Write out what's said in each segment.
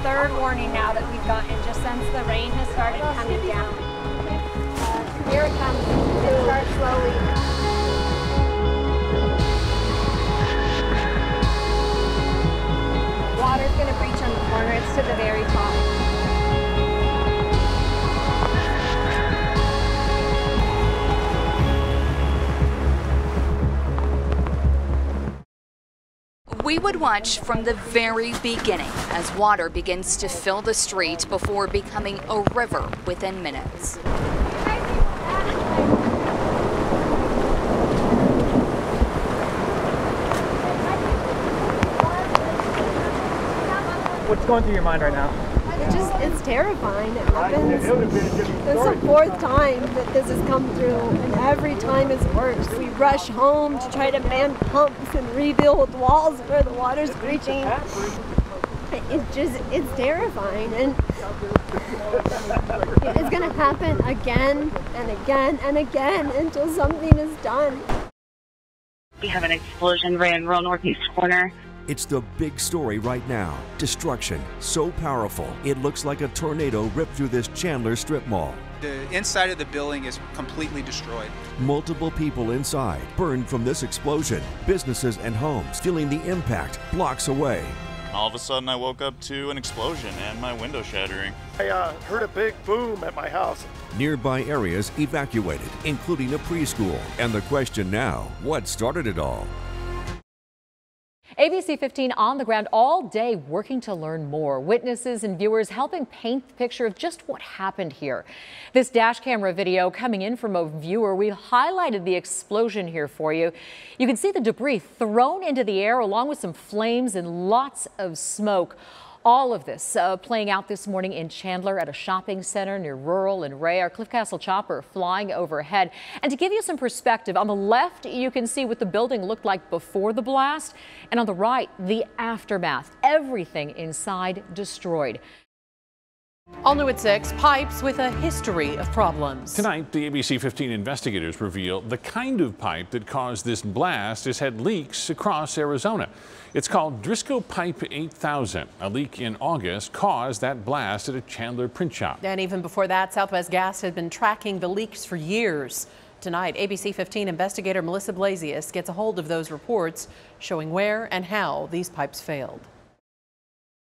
third warning now that we've gotten just since the rain has started coming down. Here it comes. It starts slowly. Water's going to breach on the corner. It's to the very top. We would watch from the very beginning as water begins to fill the street before becoming a river within minutes. What's going through your mind right now? It's terrifying. It happens. It's the fourth time that this has come through, and every time it's worse. We rush home to try to man pumps and rebuild walls where the water's breaching. It's terrifying, and it's going to happen again and again and again until something is done. We have an explosion right in rural northeast corner. It's the big story right now. Destruction so powerful, it looks like a tornado ripped through this Chandler strip mall. The inside of the building is completely destroyed. Multiple people inside burned from this explosion. Businesses and homes feeling the impact blocks away. All of a sudden I woke up to an explosion and my window shattering. I heard a big boom at my house. Nearby areas evacuated, including a preschool. And the question now, what started it all? ABC15 on the ground all day working to learn more. Witnesses and viewers helping paint the picture of just what happened here. This dash camera video coming in from a viewer. We highlighted the explosion here for you. You can see the debris thrown into the air along with some flames and lots of smoke. All of this playing out this morning in Chandler at a shopping center near Rural and Ray. Our Cliff Castle chopper flying overhead. And to give you some perspective, on the left, you can see what the building looked like before the blast. And on the right, the aftermath. Everything inside destroyed. All new at 6, pipes with a history of problems. Tonight, the ABC15 investigators reveal the kind of pipe that caused this blast has had leaks across Arizona. It's called Driscoll Pipe 8000. A leak in August caused that blast at a Chandler print shop. And even before that, Southwest Gas had been tracking the leaks for years. Tonight, ABC15 investigator Melissa Blasius gets a hold of those reports showing where and how these pipes failed.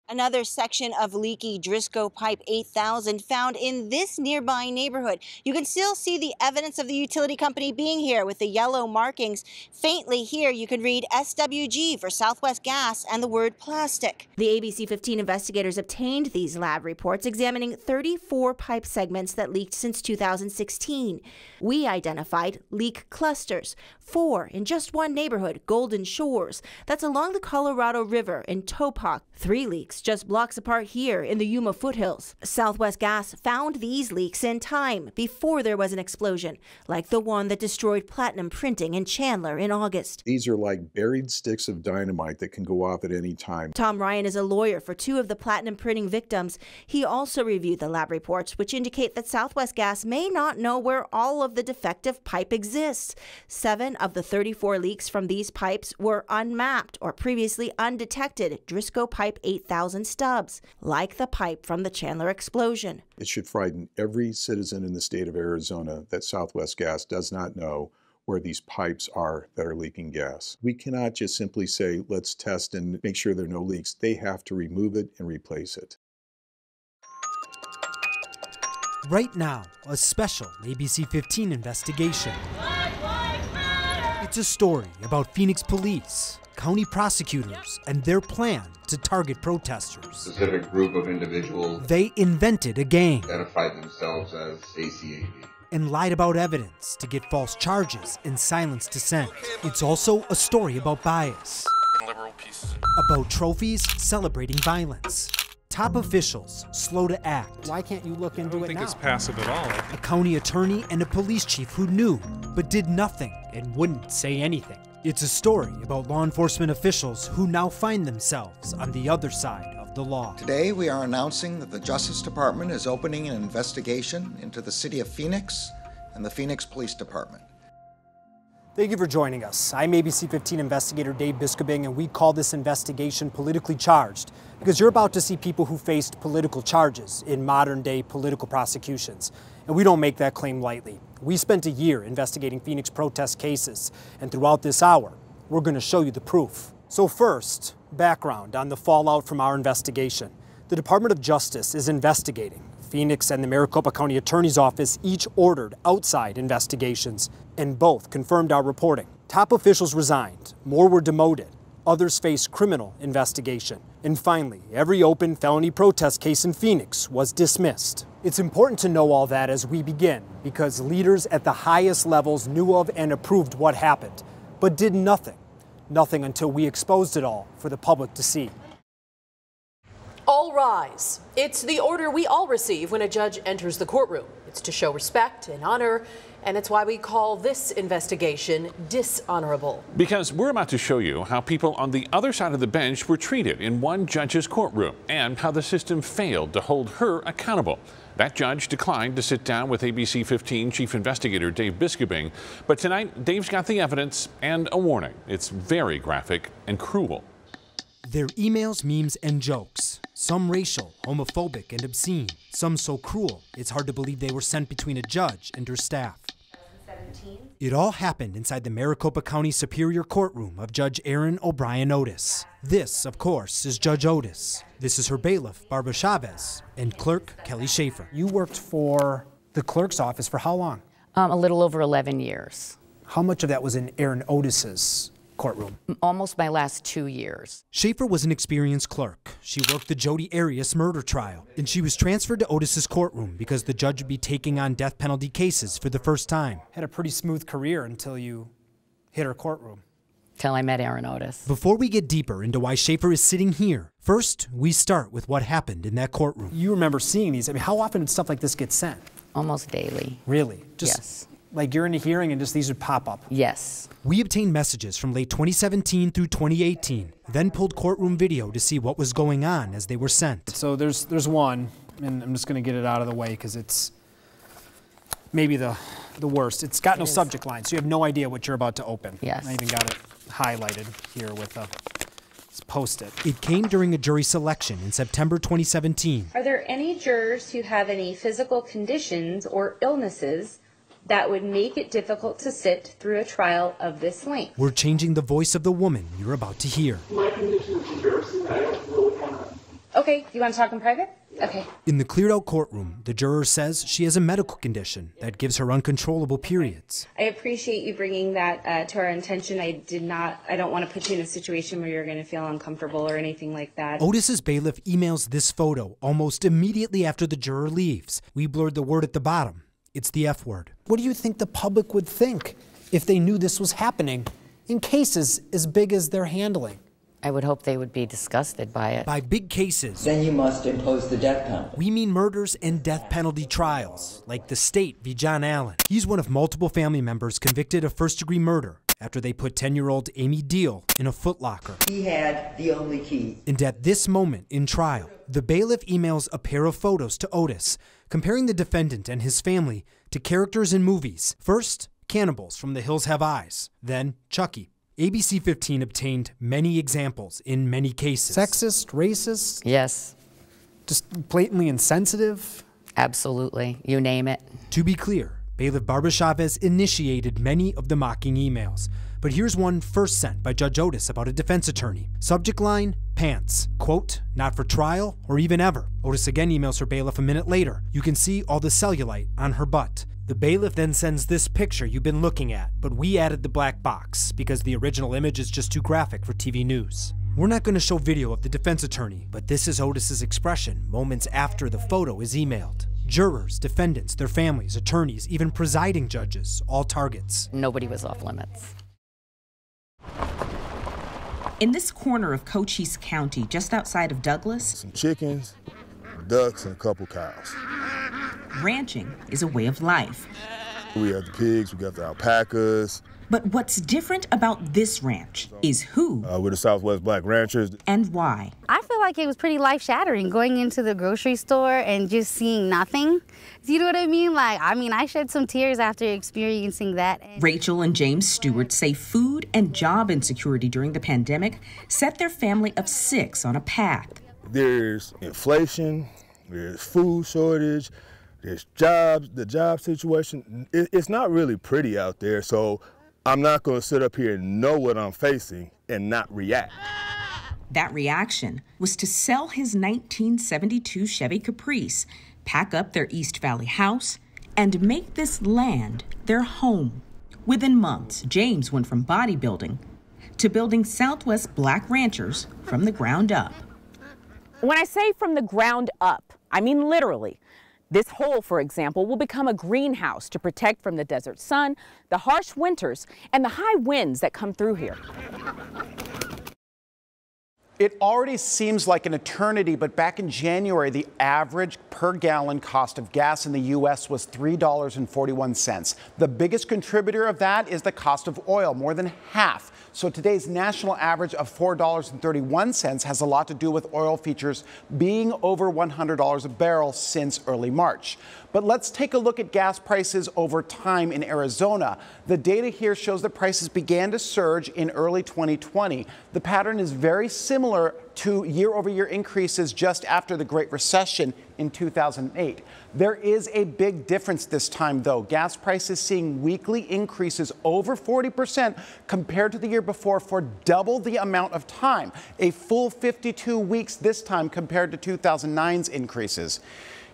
Another section of leaky Driscoll Pipe 8000 found in this nearby neighborhood. You can still see the evidence of the utility company being here with the yellow markings. Faintly here, you can read SWG for Southwest Gas and the word plastic. The ABC15 investigators obtained these lab reports examining 34 pipe segments that leaked since 2016. We identified leak clusters, 4 in just one neighborhood, Golden Shores. That's along the Colorado River in Topok. 3 leaks just blocks apart here in the Yuma foothills. Southwest Gas found these leaks in time before there was an explosion, like the one that destroyed Platinum Printing in Chandler in August. These are like buried sticks of dynamite that can go off at any time. Tom Ryan is a lawyer for 2 of the Platinum Printing victims. He also reviewed the lab reports, which indicate that Southwest Gas may not know where all of the defective pipe exists. 7 of the 34 leaks from these pipes were unmapped or previously undetected Driscoll Pipe 8000 stubs, like the pipe from the Chandler explosion. It should frighten every citizen in the state of Arizona that Southwest Gas does not know where these pipes are that are leaking gas. We cannot just simply say, let's test and make sure there are no leaks. They have to remove it and replace it. Right now, a special ABC15 investigation. It's a story about Phoenix police, county prosecutors, and their plan to target protesters. A specific group of individuals. They invented a gang. Identified themselves as ACAB. And lied about evidence to get false charges and silence dissent. It's also a story about bias. Liberal pieces. About trophies celebrating violence. Top officials slow to act. Why can't you look into it now? I don't think it's passive at all. A county attorney and a police chief who knew, but did nothing and wouldn't say anything. It's a story about law enforcement officials who now find themselves on the other side of the law. Today we are announcing that the Justice Department is opening an investigation into the city of Phoenix and the Phoenix Police Department. Thank you for joining us. I'm ABC15 investigator Dave Biskobing, and we call this investigation politically charged because you're about to see people who faced political charges in modern-day political prosecutions. And we don't make that claim lightly. We spent a year investigating Phoenix protest cases, and throughout this hour, we're going to show you the proof. So first, background on the fallout from our investigation. The Department of Justice is investigating. Phoenix and the Maricopa County Attorney's Office each ordered outside investigations, and both confirmed our reporting. Top officials resigned, more were demoted, others face criminal investigation, and finally, every open felony protest case in Phoenix was dismissed. It's important to know all that as we begin, because leaders at the highest levels knew of and approved what happened, but did nothing. Nothing until we exposed it all for the public to see. All rise. It's the order we all receive when a judge enters the courtroom. It's to show respect and honor, and it's why we call this investigation dishonorable. Because we're about to show you how people on the other side of the bench were treated in one judge's courtroom and how the system failed to hold her accountable. That judge declined to sit down with ABC15 Chief Investigator Dave Biskobing, but tonight Dave's got the evidence and a warning. It's very graphic and cruel. They're emails, memes, and jokes. Some racial, homophobic, and obscene. Some so cruel, it's hard to believe they were sent between a judge and her staff. It all happened inside the Maricopa County Superior Courtroom of Judge Aaron O'Brien Otis. This, of course, is Judge Otis. This is her bailiff, Barbara Chavez, and clerk, Kelly Schaefer. You worked for the clerk's office for how long? A little over 11 years. How much of that was in Aaron Otis's courtroom? Almost my last 2 years. Schaefer was an experienced clerk. She worked the Jodi Arias murder trial, and she was transferred to Otis's courtroom because the judge would be taking on death penalty cases for the first time. Had a pretty smooth career until you hit her courtroom. Till I met Aaron Otis. Before we get deeper into why Schaefer is sitting here, first we start with what happened in that courtroom. You remember seeing these. I mean, how often did stuff like this get sent? Almost daily. Really? Yes. Like you're in a hearing and just these would pop up? Yes. We obtained messages from late 2017 through 2018, then pulled courtroom video to see what was going on as they were sent. So there's one, and I'm just going to get it out of the way because it's maybe the worst. It's got no subject line, so you have no idea what you're about to open. Yes. I even got it highlighted here with a post-it. It came during a jury selection in September 2017. Are there any jurors who have any physical conditions or illnesses that would make it difficult to sit through a trial of this length? We're changing the voice of the woman you're about to hear. My condition is embarrassing. I don't know what kind of... Okay, you want to talk in private? Okay. In the cleared-out courtroom, the juror says she has a medical condition that gives her uncontrollable periods. I appreciate you bringing that to our attention. I don't want to put you in a situation where you're going to feel uncomfortable or anything like that. Otis's bailiff emails this photo almost immediately after the juror leaves. We blurred the word at the bottom. It's the F word. What do you think the public would think if they knew this was happening in cases as big as they're handling? I would hope they would be disgusted by it. By big cases. Then you must impose the death penalty. We mean murders and death penalty trials, like the State v. John Allen. He's one of multiple family members convicted of first-degree murder after they put 10-year-old Amy Deal in a footlocker. He had the only key. And at this moment in trial, the bailiff emails a pair of photos to Otis, comparing the defendant and his family to characters in movies. First, cannibals from The Hills Have Eyes. Then, Chucky. ABC15 obtained many examples in many cases. Sexist, racist? Yes. Just blatantly insensitive? Absolutely. You name it. To be clear, Bailiff Barbara Chavez initiated many of the mocking emails. But here's one first sent by Judge Otis about a defense attorney. Subject line, pants. Quote, not for trial or even ever. Otis again emails her bailiff a minute later. You can see all the cellulite on her butt. The bailiff then sends this picture you've been looking at, but we added the black box because the original image is just too graphic for TV news. We're not going to show video of the defense attorney, but this is Otis's expression moments after the photo is emailed. Jurors, defendants, their families, attorneys, even presiding judges, all targets. Nobody was off limits. In this corner of Cochise County, just outside of Douglas, some chickens, ducks, and a couple cows. Ranching is a way of life. We have the pigs, we got the alpacas. But what's different about this ranch is who we're the Southwest Black Ranchers. And why. I feel like it was pretty life-shattering going into the grocery store and just seeing nothing. Do you know what I mean? I shed some tears after experiencing that. Rachel and James Stewart say food and job insecurity during the pandemic set their family of 6 on a path. There's inflation, there's food shortage, there's jobs, the job situation. It's not really pretty out there, so I'm not going to sit up here and know what I'm facing and not react. That reaction was to sell his 1972 Chevy Caprice, pack up their East Valley house, and make this land their home. Within months, James went from bodybuilding to building Southwest Black Ranchers from the ground up. When I say from the ground up, I mean literally. This hole, for example, will become a greenhouse to protect from the desert sun, the harsh winters, and the high winds that come through here. It already seems like an eternity, but back in January, the average per gallon cost of gas in the U.S. was $3.41. The biggest contributor of that is the cost of oil, more than half. So today's national average of $4.31 has a lot to do with oil futures being over $100 a barrel since early March. But let's take a look at gas prices over time in Arizona. The data here shows that prices began to surge in early 2020. The pattern is very similar to year-over-year increases just after the Great Recession in 2008. There is a big difference this time, though. Gas prices seeing weekly increases over 40% compared to the year before for double the amount of time, a full 52 weeks this time compared to 2009's increases.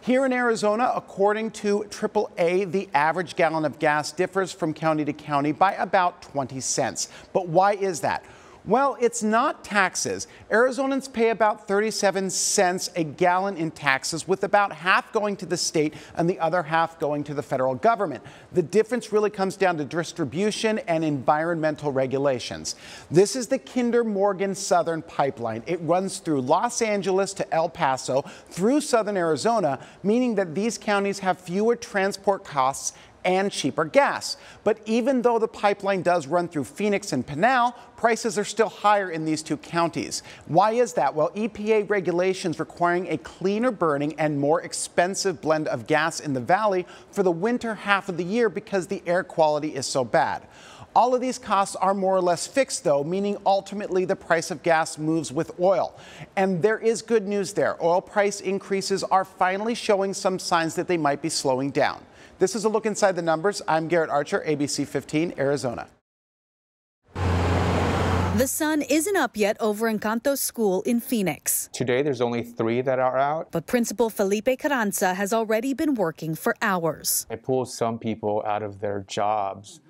Here in Arizona, according to AAA, the average gallon of gas differs from county to county by about 20 cents. But why is that? Well, it's not taxes. Arizonans pay about 37 cents a gallon in taxes, with about half going to the state and the other half going to the federal government. The difference really comes down to distribution and environmental regulations. This is the Kinder Morgan Southern Pipeline. It runs through Los Angeles to El Paso through southern Arizona, meaning that these counties have fewer transport costs and cheaper gas. But even though the pipeline does run through Phoenix and Pinal, prices are still higher in these two counties. Why is that? Well, EPA regulations requiring a cleaner burning and more expensive blend of gas in the valley for the winter half of the year because the air quality is so bad. All of these costs are more or less fixed, though, meaning ultimately the price of gas moves with oil. And there is good news there. Oil price increases are finally showing some signs that they might be slowing down. This is a look inside the numbers. I'm Garrett Archer, ABC15, Arizona. The sun isn't up yet over Encanto School in Phoenix. Today, there's only 3 that are out. But Principal Felipe Carranza has already been working for hours. I pull some people out of their jobs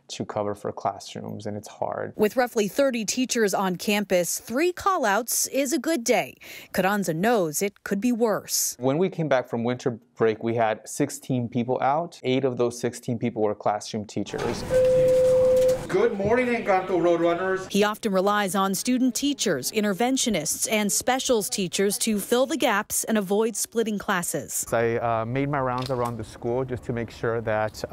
to cover for classrooms, and it's hard. With roughly 30 teachers on campus, 3 call-outs is a good day. Carranza knows it could be worse. When we came back from winter break, we had 16 people out. 8 of those 16 people were classroom teachers. Good morning, Encanto Roadrunners. He often relies on student teachers, interventionists, and specials teachers to fill the gaps and avoid splitting classes. I made my rounds around the school just to make sure that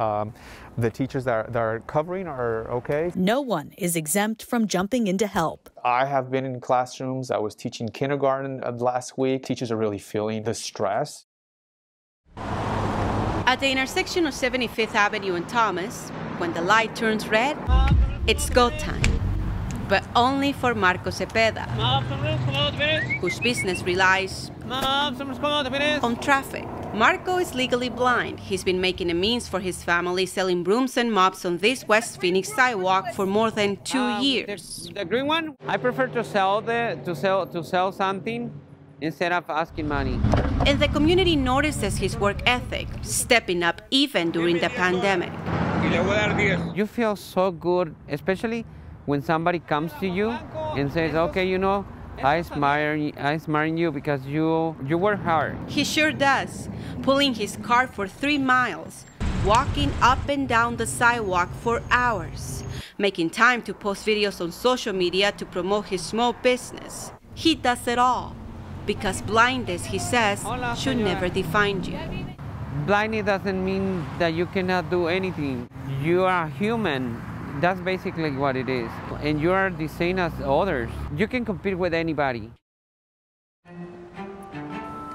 the teachers that are covering are okay. No one is exempt from jumping in to help. I have been in classrooms. I was teaching kindergarten last week. Teachers are really feeling the stress. At the intersection of 75th Avenue and Thomas, when the light turns red, it's go time. But only for Marco Cepeda, whose business relies on traffic. Marco is legally blind. He's been making a means for his family selling brooms and mops on this West Phoenix sidewalk for more than 2 years. The green one, I prefer to sell something instead of asking money. And the community notices his work ethic, stepping up even during the pandemic. You feel so good, especially when somebody comes to you and says, okay, you know, I admire you because you work hard. He sure does, pulling his car for 3 miles, walking up and down the sidewalk for hours, making time to post videos on social media to promote his small business. He does it all because blindness, he says, should never define you. Blindness doesn't mean that you cannot do anything. You are human. That's basically what it is. And you are the same as others. You can compete with anybody.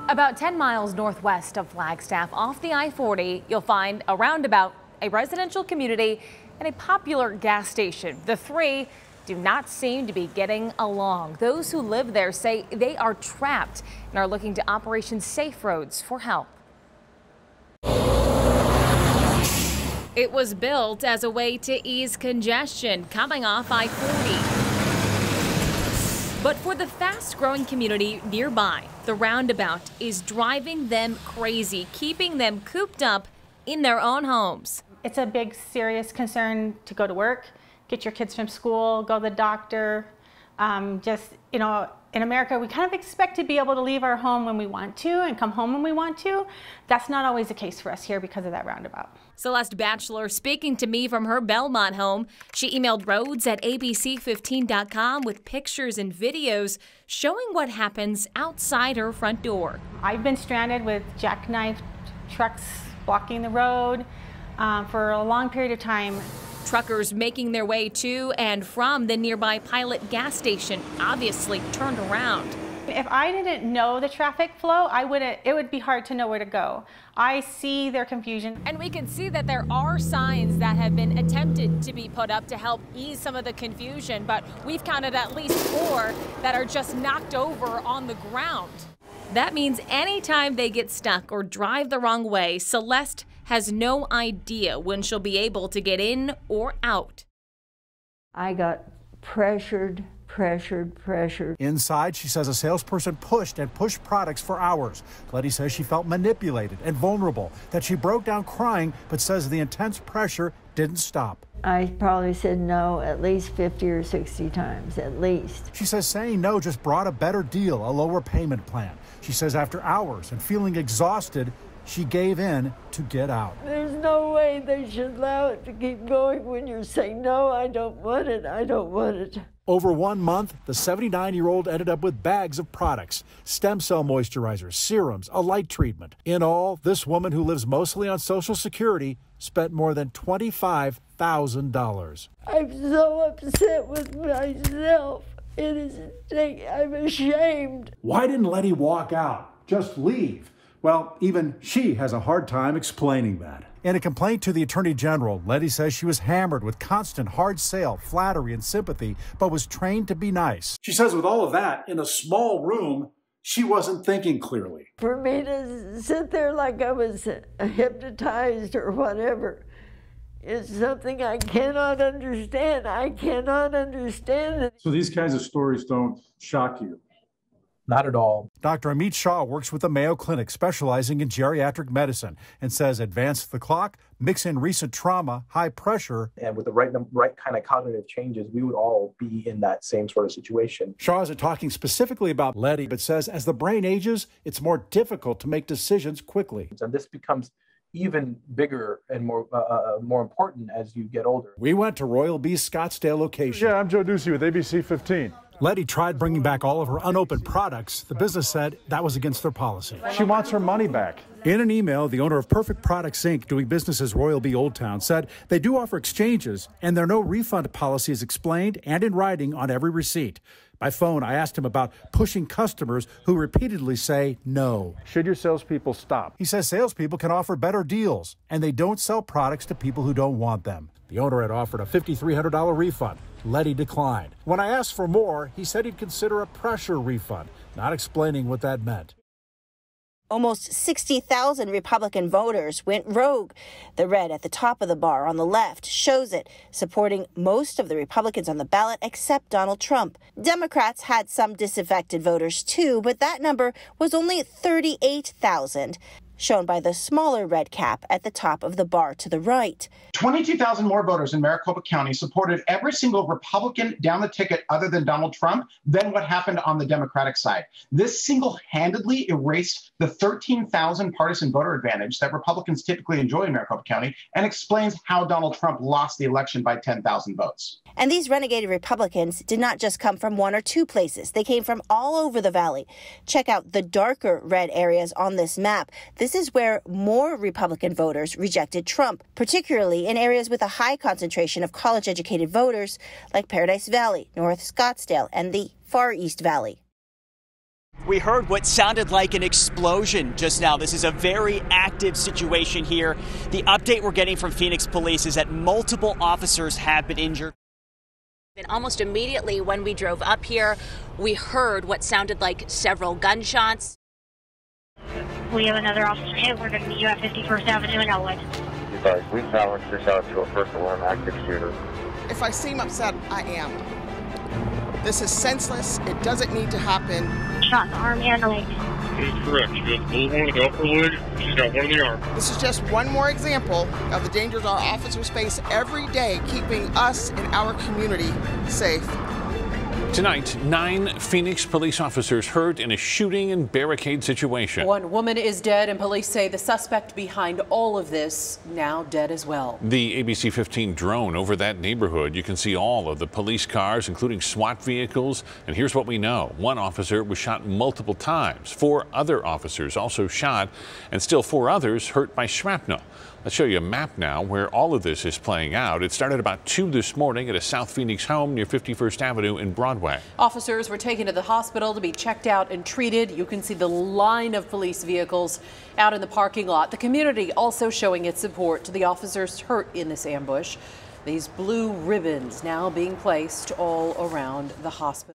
About 10 miles northwest of Flagstaff, off the I-40, you'll find a roundabout, a residential community, and a popular gas station. The three do not seem to be getting along. Those who live there say they are trapped and are looking to Operation Safe Roads for help. It was built as a way to ease congestion coming off I-40. But for the fast-growing community nearby, the roundabout is driving them crazy, keeping them cooped up in their own homes. It's a big, serious concern to go to work, get your kids from school, go to the doctor. In America, we kind of expect to be able to leave our home when we want to and come home when we want to. That's not always the case for us here because of that roundabout. Celeste Batchelor speaking to me from her Belmont home. She emailed roads at ABC15.com with pictures and videos showing what happens outside her front door. I've been stranded with jackknife trucks blocking the road for a long period of time. Truckers making their way to and from the nearby Pilot gas station obviously turned around. If I didn't know the traffic flow, it would be hard to know where to go. I see their confusion. And we can see that there are signs that have been attempted to be put up to help ease some of the confusion, but we've counted at least 4 that are just knocked over on the ground. That means anytime they get stuck or drive the wrong way, Celeste has no idea when she'll be able to get in or out. I got pressured. Inside, she says a salesperson pushed products for hours. Letty says she felt manipulated and vulnerable, that she broke down crying, but says the intense pressure didn't stop. I probably said no at least 50 or 60 times, at least. She says saying no just brought a better deal, a lower payment plan. She says after hours and feeling exhausted, she gave in to get out. There's no way they should allow it to keep going when you're saying, no, I don't want it, I don't want it. Over 1 month, the 79-year-old ended up with bags of products, stem cell moisturizers, serums, a light treatment. In all, this woman who lives mostly on Social Security spent more than $25,000. I'm so upset with myself. I'm ashamed. Why didn't Letty walk out? Just leave? Well, even she has a hard time explaining that. In a complaint to the Attorney General, Letty says she was hammered with constant hard sale, flattery, and sympathy, but was trained to be nice. She says with all of that, in a small room, she wasn't thinking clearly. For me to sit there like I was hypnotized or whatever is something I cannot understand. I cannot understand it. So these kinds of stories don't shock you? Not at all. Dr. Amit Shah works with the Mayo Clinic, specializing in geriatric medicine, and says advance the clock, mix in recent trauma, high pressure. And with the right kind of cognitive changes, we would all be in that same sort of situation. Shah isn't talking specifically about Letty, but says as the brain ages, it's more difficult to make decisions quickly. And this becomes even bigger and more important as you get older. We went to Royal B's Scottsdale location. Yeah, I'm Joe Ducey with ABC15. Letty tried bringing back all of her unopened products. The business said that was against their policy. She wants her money back. In an email, the owner of Perfect Products, Inc., doing business as Royal B Old Town, said they do offer exchanges, and their no refund policy is explained and in writing on every receipt. By phone, I asked him about pushing customers who repeatedly say no. Should your salespeople stop? He says salespeople can offer better deals, and they don't sell products to people who don't want them. The owner had offered a $5,300 refund. Letty declined. When I asked for more, he said he'd consider a pressure refund, not explaining what that meant. Almost 60,000 Republican voters went rogue. The red at the top of the bar on the left shows it, supporting most of the Republicans on the ballot except Donald Trump. Democrats had some disaffected voters too, but that number was only 38,000. Shown by the smaller red cap at the top of the bar to the right. 22,000 more voters in Maricopa County supported every single Republican down the ticket other than Donald Trump than what happened on the Democratic side. This single-handedly erased the 13,000 partisan voter advantage that Republicans typically enjoy in Maricopa County and explains how Donald Trump lost the election by 10,000 votes. And these renegade Republicans did not just come from one or two places. They came from all over the valley. Check out the darker red areas on this map. This is where more Republican voters rejected Trump, particularly in areas with a high concentration of college-educated voters like Paradise Valley, North Scottsdale, and the Far East Valley. We heard what sounded like an explosion just now. This is a very active situation here. The update we're getting from Phoenix Police is that multiple officers have been injured. And almost immediately when we drove up here, we heard what sounded like several gunshots. We have another officer hit. We're going to meet you at 51st Avenue in Elwood. We challenge this out to a first alarm active shooter. If I seem upset, I am. This is senseless. It doesn't need to happen. Shot in the arm and the leg. That is correct. She has a bullet wound in the upper leg. She's got one in the arm. This is just one more example of the dangers our officers face every day, keeping us and our community safe. Tonight, 9 Phoenix police officers hurt in a shooting and barricade situation. One woman is dead, and police say the suspect behind all of this now dead as well. The ABC15 drone over that neighborhood. You can see all of the police cars, including SWAT vehicles. And here's what we know. One officer was shot multiple times. 4 other officers also shot, and still 4 others hurt by shrapnel. Let's show you a map now where all of this is playing out. It started about 2 this morning at a South Phoenix home near 51st Avenue in Broadway. Officers were taken to the hospital to be checked out and treated. You can see the line of police vehicles out in the parking lot. The community also showing its support to the officers hurt in this ambush. These blue ribbons now being placed all around the hospital.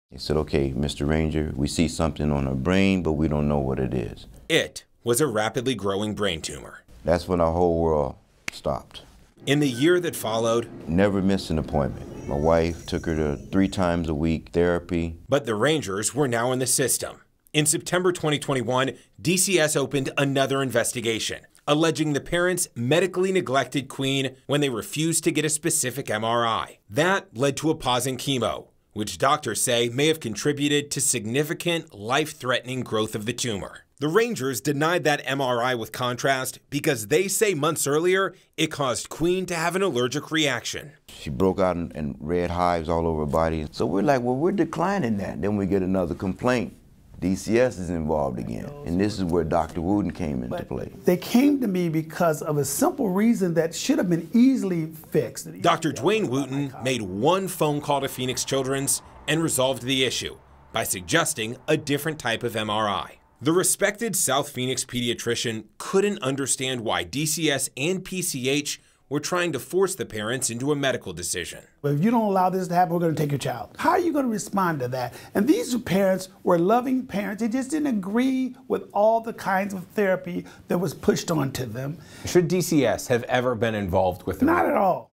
He said, okay, Mr. Ranger, we see something on her brain, but we don't know what it is. It was a rapidly growing brain tumor. That's when our whole world stopped. In the year that followed, never missed an appointment. My wife took her to 3 times a week therapy. But the Rangers were now in the system. In September 2021, DCS opened another investigation, alleging the parents medically neglected Queen when they refused to get a specific MRI. That led to a pause in chemo, which doctors say may have contributed to significant life-threatening growth of the tumor. The Rangers denied that MRI with contrast because they say months earlier it caused Queen to have an allergic reaction. She broke out in red hives all over her body. So we're like, well, we're declining that. Then we get another complaint. DCS is involved again. And this is where Dr. Wooten came into play. They came to me because of a simple reason that should have been easily fixed. Dr. Dwayne Wooten made one phone call to Phoenix Children's and resolved the issue by suggesting a different type of MRI. The respected South Phoenix pediatrician couldn't understand why DCS and PCH were trying to force the parents into a medical decision. But if you don't allow this to happen, we're going to take your child. How are you going to respond to that? And these parents were loving parents. They just didn't agree with all the kinds of therapy that was pushed onto them. Should DCS have ever been involved with the Not at all.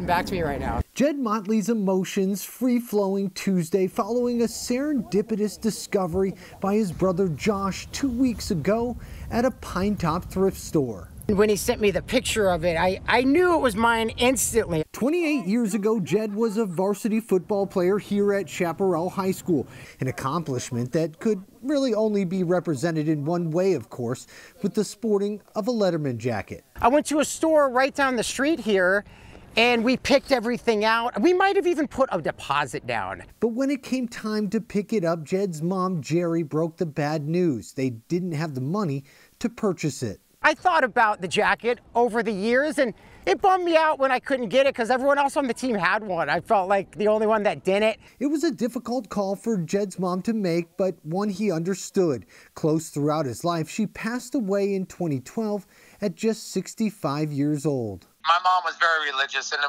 Back to me right now. Jed Motley's emotions free-flowing Tuesday following a serendipitous discovery by his brother Josh 2 weeks ago at a Pinetop thrift store. When he sent me the picture of it, I knew it was mine instantly. 28 years ago, Jed was a varsity football player here at Chaparral High School, an accomplishment that could really only be represented in one way, of course, with the sporting of a Letterman jacket. I went to a store right down the street here, and we picked everything out. We might have even put a deposit down. But when it came time to pick it up, Jed's mom, Jerry, broke the bad news. They didn't have the money to purchase it. I thought about the jacket over the years, and it bummed me out when I couldn't get it because everyone else on the team had one. I felt like the only one that didn't. It was a difficult call for Jed's mom to make, but one he understood. Close throughout his life, she passed away in 2012 at just 65 years old. My mom was very religious and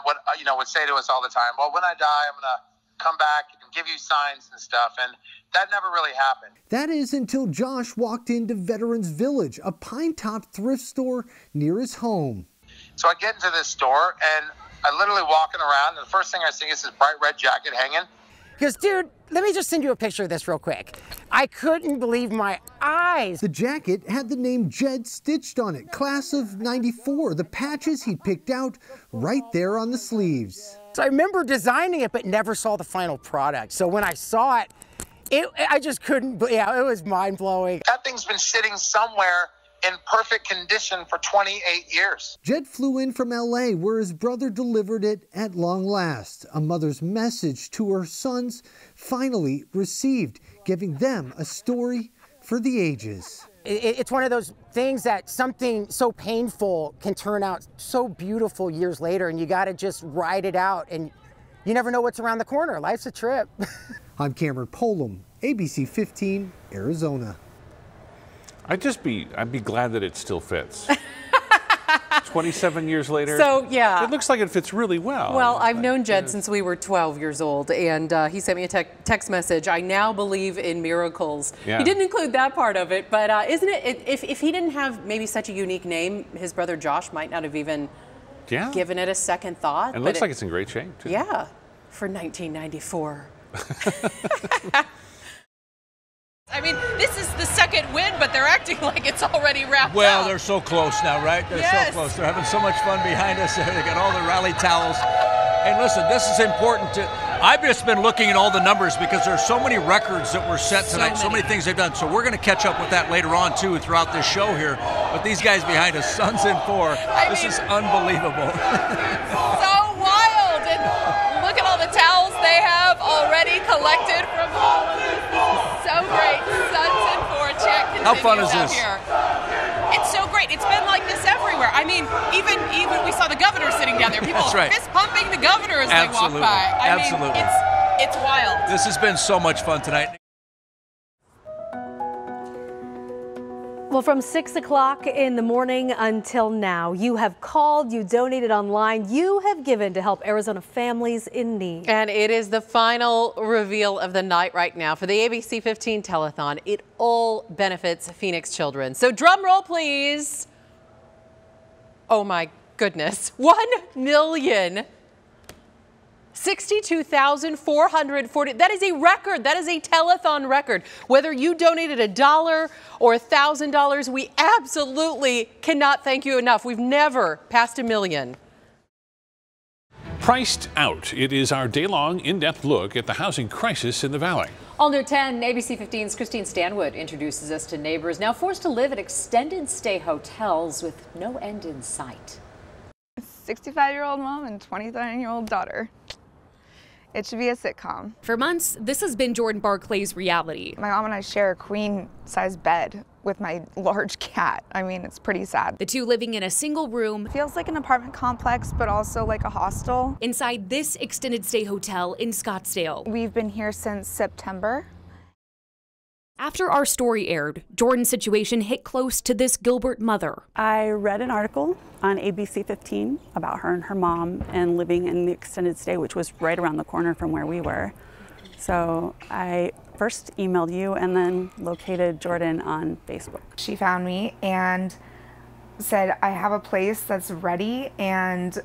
would say to us all the time, well, when I die, I'm going to come back and give you signs and stuff. And that never really happened. That is until Josh walked into Veterans Village, a Pinetop thrift store near his home. So I get into this store and I literally walking around and the first thing I see is this bright red jacket hanging. He goes, dude, let me just send you a picture of this real quick. I couldn't believe my eyes. The jacket had the name Jed stitched on it, class of '94. The patches he picked out right there on the sleeves. So I remember designing it, but never saw the final product. So when I saw it, I just couldn't, it was mind blowing. That thing's been sitting somewhere in perfect condition for 28 years. Jed flew in from LA where his brother delivered it at long last. A mother's message to her sons finally received, giving them a story for the ages. It's one of those things that something so painful can turn out so beautiful years later, and you got to just ride it out, and you never know what's around the corner. Life's a trip. I'm Cameron Polum, ABC15, Arizona. I'd be glad that it still fits. 27 years later. So, yeah. It looks like it fits really well. Well, I've known Jed since we were 12 years old, and he sent me a text message. I now believe in miracles. Yeah. He didn't include that part of it, but isn't it, if he didn't have maybe such a unique name, his brother Josh might not have even given it a second thought. And it looks like it's in great shape, too. Yeah, for 1994. I mean, this is the second win, but they're acting like it's already wrapped Well, up. they're so close now, right? They're so close. They're having so much fun behind us. They got all the rally towels. And listen, this is important to. I've just been looking at all the numbers because there's so many records that were set tonight, so many things they've done. So we're going to catch up with that later on, too, throughout this show here. But these guys behind us, Suns in 4. This is unbelievable. So wild. And look at all the towels they have already collected from all of this. So great. Suns in 4. Check. How fun is this? Here. It's so great. It's been like this everywhere. I mean, even we saw the governor sitting down there. People fist pumping the governor as they walk by. I mean, it's wild. This has been so much fun tonight. Well, from 6 o'clock in the morning until now, you have called, you donated online, you have given to help Arizona families in need. And it is the final reveal of the night right now for the ABC15 telethon. It all benefits Phoenix children. So drum roll, please. Oh my goodness. 1,062,440. That is a record. That is a telethon record. Whether you donated $1 or $1,000, we absolutely cannot thank you enough. We've never passed $1 million. Priced Out. It is our day-long, in-depth look at the housing crisis in the Valley. All near 10, ABC15's Christine Stanwood introduces us to neighbors now forced to live at extended stay hotels with no end in sight. 65-year-old mom and 29-year-old daughter. It should be a sitcom. For months, this has been Jordan Barclay's reality. My mom and I share a queen-size bed with my large cat. I mean, it's pretty sad. The two living in a single room. It feels like an apartment complex, but also like a hostel. Inside this extended stay hotel in Scottsdale. We've been here since September. After our story aired, Jordan's situation hit close to this Gilbert mother. I read an article on ABC15 about her and her mom and living in the extended stay, which was right around the corner from where we were. So I first emailed you and then located Jordan on Facebook. She found me and said, I have a place that's ready and do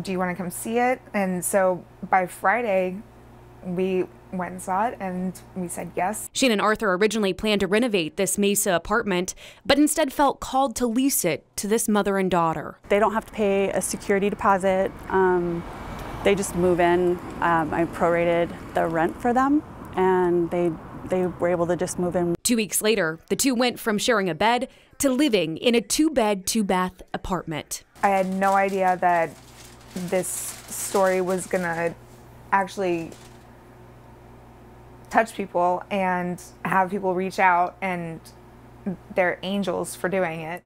you want to come see it? And so by Friday, we went and saw it and we said yes. Shane and Arthur originally planned to renovate this Mesa apartment, but instead felt called to lease it to this mother and daughter. They don't have to pay a security deposit. They just move in. I prorated the rent for them and they were able to just move in. 2 weeks later, the two went from sharing a bed to living in a 2-bed, 2-bath apartment. I had no idea that this story was gonna actually touch people and have people reach out, and they're angels for doing it.